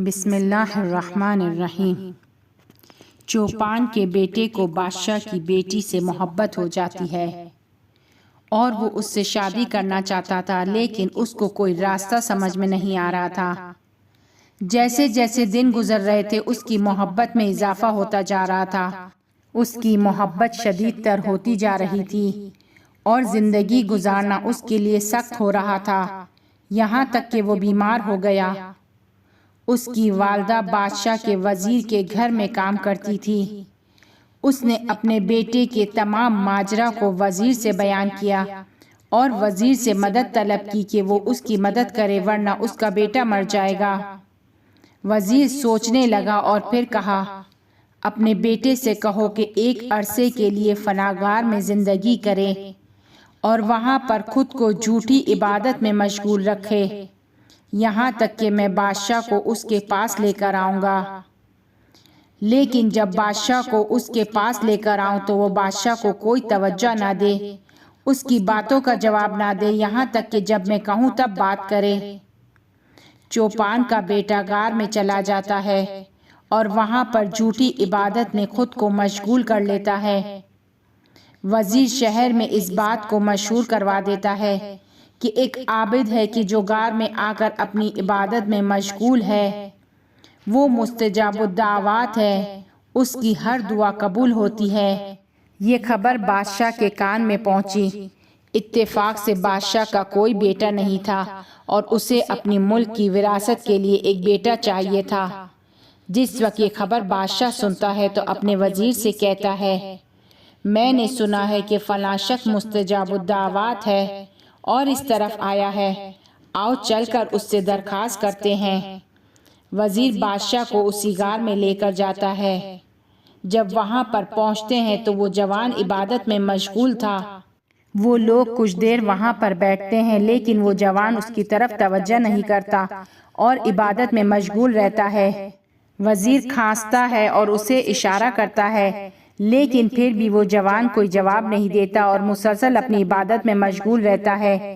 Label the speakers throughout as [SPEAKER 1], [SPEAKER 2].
[SPEAKER 1] بسم اللہ الرحمن الرحیم۔ چوپان کے بیٹے کو بادشاہ کی بیٹی سے محبت ہو جاتی ہے اور وہ اس سے شادی کرنا چاہتا تھا، لیکن اس کو کوئی راستہ سمجھ میں نہیں آ رہا تھا۔ جیسے جیسے دن گزر رہے تھے اس کی محبت میں اضافہ ہوتا جا رہا تھا۔ اس کی محبت شدید تر ہوتی جا رہی تھی اور زندگی گزارنا اس کے لیے سخت ہو رہا تھا، یہاں تک کہ وہ بیمار ہو گیا۔ اس کی والدہ بادشاہ کے وزیر کے گھر میں کام کرتی تھی۔ اس نے اپنے بیٹے کے تمام ماجرا کو وزیر سے بیان کیا اور وزیر سے مدد طلب کی کہ وہ اس کی مدد کرے ورنہ اس کا بیٹا مر جائے گا۔ وزیر سوچنے لگا اور پھر کہا، اپنے بیٹے سے کہو کہ ایک عرصے کے لیے فناگار میں زندگی کرے اور وہاں پر خود کو جھوٹی عبادت میں مشغول رکھے، یہاں تک کہ میں بادشاہ کو اس کے پاس لے کر آؤں گا۔ لیکن جب بادشاہ کو اس کے پاس لے کر آؤں تو وہ بادشاہ کو کوئی توجہ نہ دے، اس کی باتوں کا جواب نہ دے، یہاں تک کہ جب میں کہوں تب بات کرے۔ چوپان کا بیٹا غار میں چلا جاتا ہے اور وہاں پر جھوٹی عبادت میں خود کو مشغول کر لیتا ہے۔ وزیر شہر میں اس بات کو مشہور کروا دیتا ہے کہ ایک عابد ہے کہ جو غار میں آ کر اپنی عبادت میں مشغول ہے، وہ مستجاب الدعوات ہے، اس کی ہر دعا قبول ہوتی ہے۔ یہ خبر بادشاہ کے کان میں پہنچی۔ اتفاق سے بادشاہ کا کوئی بیٹا نہیں تھا اور اسے اپنی ملک کی وراثت کے لیے ایک بیٹا چاہیے تھا۔ جس وقت یہ خبر بادشاہ سنتا ہے تو اپنے وزیر سے کہتا ہے، میں نے سنا ہے کہ فلاں شخص مستجاب الدعوات ہے اور اس طرف آیا ہے، آؤ چل کر اس سے درخواست کرتے ہیں۔ وزیر بادشاہ کو اسی غار میں لے کر جاتا ہے۔ جب وہاں پر پہنچتے ہیں تو وہ جوان عبادت میں مشغول تھا۔ وہ لوگ کچھ دیر وہاں پر بیٹھتے ہیں لیکن وہ جوان اس کی طرف توجہ نہیں کرتا اور عبادت میں مشغول رہتا ہے۔ وزیر کھانستا ہے اور اسے اشارہ کرتا ہے، لیکن پھر بھی وہ جوان کوئی جواب نہیں دیتا اور مسلسل اپنی عبادت میں مشغول رہتا ہے۔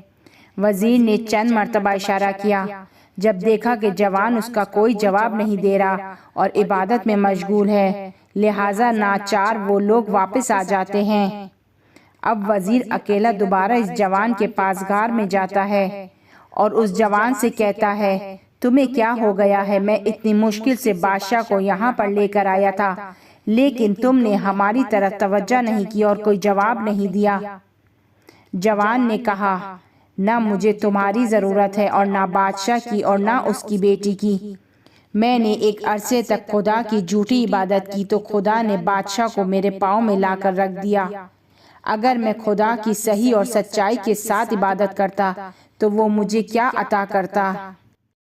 [SPEAKER 1] وزیر نے چند مرتبہ اشارہ کیا، جب دیکھا کہ جوان اس کا کوئی جواب نہیں دے رہا اور عبادت میں مشغول ہے، لہٰذا ناچار وہ لوگ واپس آ جاتے ہیں۔ اب وزیر اکیلا دوبارہ اس جوان کے پاس غار میں جاتا ہے اور اس جوان سے کہتا ہے، تمہیں کیا ہو گیا ہے؟ میں اتنی مشکل سے بادشاہ کو یہاں پر لے کر آیا تھا لیکن تم نے ہماری طرف توجہ نہیں کی اور کوئی جواب نہیں دیا۔ جوان نے کہا، نہ مجھے تمہاری ضرورت ہے اور نہ بادشاہ کی اور نہ اس کی بیٹی کی۔ میں نے ایک عرصے تک خدا کی جھوٹی عبادت کی تو خدا نے بادشاہ کو میرے پاؤں میں لا کر رکھ دیا۔ اگر میں خدا کی صحیح اور سچائی کے ساتھ عبادت کرتا تو وہ مجھے کیا عطا کرتا؟